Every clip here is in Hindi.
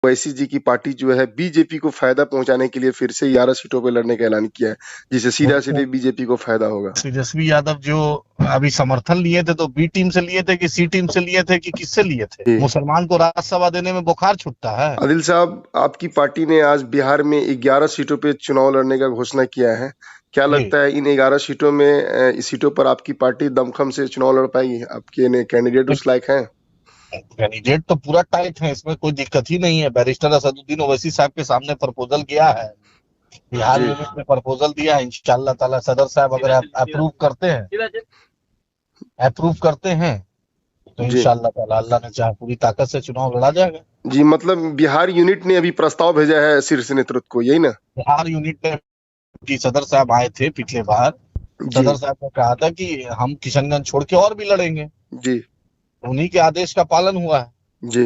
ओवैसी जी की पार्टी जो है बीजेपी को फायदा पहुंचाने के लिए फिर से 11 सीटों पे लड़ने का ऐलान किया है, जिससे सीधा-सीधे बीजेपी को फायदा होगा। तेजस्वी यादव जो अभी समर्थन लिए थे तो बी टीम से लिए थे कि सी टीम से लिए थे कि किससे लिए थे? जी। मुसलमान को राज्यसभा देने में बुखार छूटता है। आदिल साहब, आपकी पार्टी ने आज बिहार में 11 सीटों पे चुनाव लड़ने का घोषणा किया है। क्या जी। लगता है इन 11 सीटों में इस सीटों पर आपकी पार्टी दमखम से चुनाव लड़ पाएगी? आपके कैंडिडेट उस लायक हैं? कैंडिडेट तो पूरा टाइट है, इसमें कोई दिक्कत ही नहीं है। बैरिस्टर असदुद्दीन ओवैसी साहब के सामने प्रपोजल गया है, बिहार जी। यूनिट में प्रपोजल दिया है। इंशाल्लाह ताला सदर साहब अगर अप्रूव करते हैं तो जी। इंशाल्लाह ताला अल्लाह ने चाहा पूरी ताकत से चुनाव लड़ा जाएगा। जी, मतलब बिहार यूनिट ने अभी प्रस्ताव भेजा है शीर्ष नेतृत्व को, यही ना? बिहार यूनिट में की सदर साहब आए थे पिछले बार, जी। सदर साहब ने कहा था कि हम किशनगंज छोड़ के और भी लड़ेंगे, जी। उन्हीं के आदेश का पालन हुआ है। जी।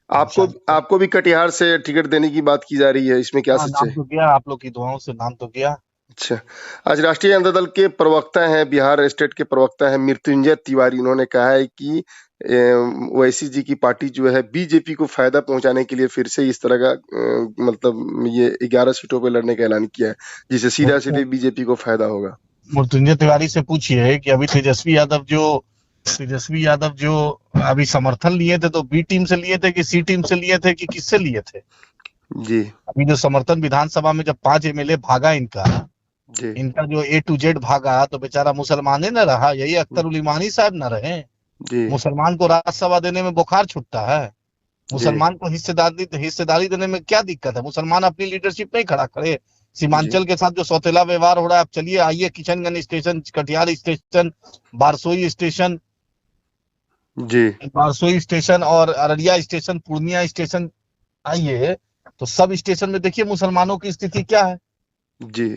आपको इंशाल्लाह। आपको भी कटिहार से टिकट देने की बात की जा रही है, इसमें क्या हाँ, नाम सच्चाई? तो गया, आप लोग की दुआओं से नाम तो गया। अच्छा। आज राष्ट्रीय जनता दल के प्रवक्ता हैं, बिहार स्टेट के प्रवक्ता हैं मृत्युंजय तिवारी, उन्होंने कहा है कि ओवैसी जी की पार्टी जो है बीजेपी को फायदा पहुंचाने के लिए फिर से इस तरह का मतलब ये 11 सीटों पे लड़ने का ऐलान किया है, जिससे सीधा-सीधे बीजेपी को फायदा होगा। मृत्युंजय तिवारी से पूछिए कि अभी तेजस्वी यादव जो अभी समर्थन लिए थे तो बी टीम से लिए थे कि सी टीम से लिए थे कि किससे लिए थे? जी। अभी जो समर्थन विधानसभा में जब 5 एमएलए भागा जी। इनका जो ए टू जेड भागा तो बेचारा मुसलमान ही न रहा, यही अख्तर उल इमानी साहब न रहे। जी। मुसलमान को राज्यसभा देने में बुखार छूटता है, जी। मुसलमान को हिस्सेदारी देने में क्या दिक्कत है? मुसलमान अपनी लीडरशिप नहीं खड़ा करे। जी। सीमांचल के साथ जो सौतेला व्यवहार हो रहा है, आप चलिए आइए किशनगंज स्टेशन, कटिहार स्टेशन, जी। बारसोई स्टेशन और अररिया स्टेशन, पूर्णिया स्टेशन आइए, तो सब स्टेशन में देखिए मुसलमानों की स्थिति क्या है। जी।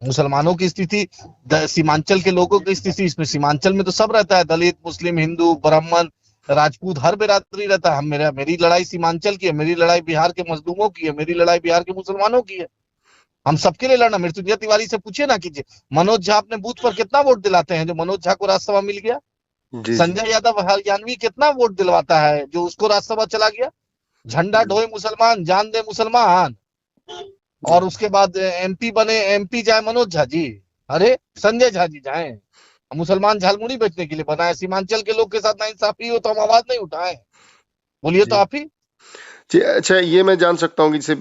मुसलमानों की स्थिति, सीमांचल के लोगों की स्थिति, इसमें सीमांचल में तो सब रहता है, दलित, मुस्लिम, हिंदू, ब्राह्मण, राजपूत, हर बिरादरी रहता है। मेरी लड़ाई सीमांचल की है, मेरी लड़ाई बिहार के मजलूमों की है, मेरी लड़ाई बिहार के मुसलमानों की है। हम सबके लिए लड़ना। मृत्युंजय तिवारी से पूछिए ना कीजिए, मनोज झा अपने बूथ पर कितना वोट दिलाते हैं जो मनोज झा को राज्यसभा मिल गया? जी। संजय यादव हरियाणवी कितना वोट दिलवाता है जो उसको राज्यसभा चला गया? झंडा ढोए मुसलमान, जान दे मुसलमान, और उसके बाद एमपी बने, एमपी जाए मनोज झा जी, अरे संजय झा जी जाए। मुसलमान झालमुड़ी बेचने के लिए बना है। सीमांचल के लोग के साथ नाइंसाफी हो तो हम आवाज नहीं उठाए? बोलिए तो जी। आप ही। जी, अच्छा, ये मैं जान सकता हूँ कि जैसे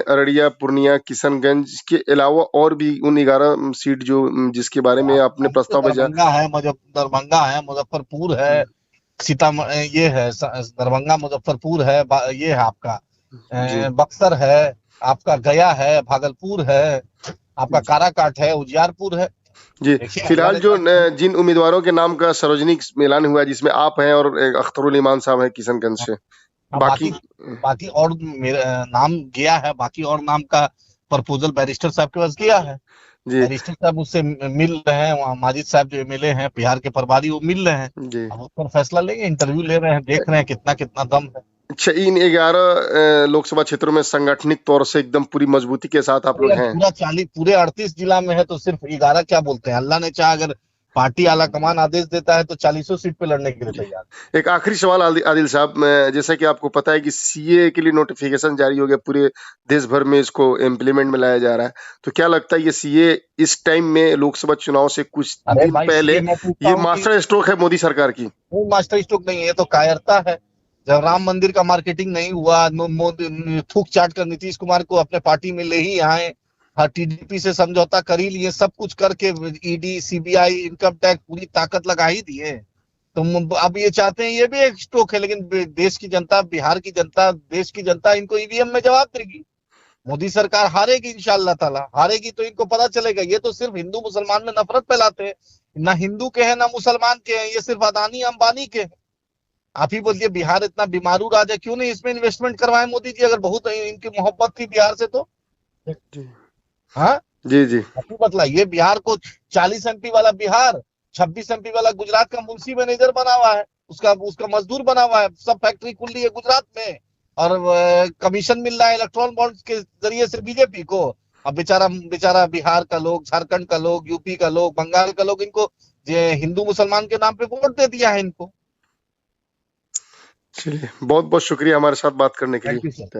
अररिया, पूर्णिया, किशनगंज के अलावा और भी उन 11 सीट जो जिसके बारे में आपने प्रस्ताव भेजा। दरभंगा है, मुजफ्फरपुर है, ये है दरभंगा, मुजफ्फरपुर है, ये है आपका जी। बक्सर है, आपका गया है, भागलपुर है, आपका काराकाट है, उजियारपुर है। जी, देखिए अल्लाह फिलहाल ने जो जिन उम्मीदवारों के नाम का सार्वजनिक ऐलान हुआ है, जिसमें आप हैं और अख्तरुल ईमान साहब हैं किशनगंज से, बाकी बाकी और मेरा नाम गया है, बाकी और नाम का प्रपोजल बैरिस्टर साहब के पास गया है। जी। बैरिस्टर साहब उससे मिल रहे हैं, वहाँ माजिद साहब जो एमएलए हैं बिहार के प्रभारी, वो मिल रहे हैं। जी। अब उस पर फैसला लेंगे, इंटरव्यू ले रहे हैं, देख रहे हैं कितना कितना दम है। अच्छा, इन 11 लोकसभा क्षेत्रों में संगठनिक तौर से एकदम पूरी मजबूती के साथ आप लोग हैं? पूरे 38 जिला में है तो सिर्फ 11 क्या बोलते हैं? अल्लाह ने चाहा अगर पार्टी आला कमान आदेश देता है तो 40 सीट पे लड़ने के लिए तैयार। एक आखिरी सवाल आदिल साहब, जैसा कि आपको पता है कि सीए के लिए नोटिफिकेशन जारी हो गया, पूरे देश भर में इसको इम्प्लीमेंट में लाया जा रहा है, तो क्या लगता है ये सीए इस टाइम में लोकसभा चुनाव से कुछ दिन पहले ये मास्टर स्ट्रोक है मोदी सरकार की? वो मास्टर स्ट्रोक नहीं है, ये तो कायरता है। जब राम मंदिर का मार्केटिंग नहीं हुआ, थूक चाट कर नीतीश कुमार को अपने पार्टी में ले ही आए, टीडीपी से समझौता कर ही लिए, सब कुछ करके ईडी, सीबीआई, इनकम टैक्स पूरी ताकत लगा ही दिए, तो अब ये चाहते हैं ये भी एक स्ट्रोक है। लेकिन देश की जनता, बिहार की जनता, देश की जनता इनको ईवीएम में जवाब देगी। मोदी सरकार हारेगी, इंशाल्लाह ताला हारेगी, तो इनको पता चलेगा ये तो सिर्फ हिंदू मुसलमान में नफरत फैलाते हैं। ना हिंदू के हैं ना मुसलमान के हैं, ये सिर्फ अदानी अंबानी के हैं। आप ही बोलिए, बिहार इतना बीमारू राज्य, क्यों नहीं इसमें इन्वेस्टमेंट करवाए मोदी जी? अगर बहुत इनकी मोहब्बत थी बिहार से तो। हाँ जी। जी। आप ही बतलाइए, बिहार को 40 एमपी वाला बिहार, 26 एमपी वाला गुजरात का मुंशी मैनेजर बना हुआ है, उसका मजदूर बना हुआ है, सब फैक्ट्री खुल रही है गुजरात में, और कमीशन मिल रहा है इलेक्ट्रॉन बॉन्ड्स के जरिए से बीजेपी को। अब बेचारा बेचारा बिहार का लोग, झारखंड का लोग, यूपी का लोग, बंगाल का लोग इनको हिंदू मुसलमान के नाम पे वोट दे दिया है इनको। चलिए, बहुत-बहुत शुक्रिया हमारे साथ बात करने के थैंक यू सर। लिए।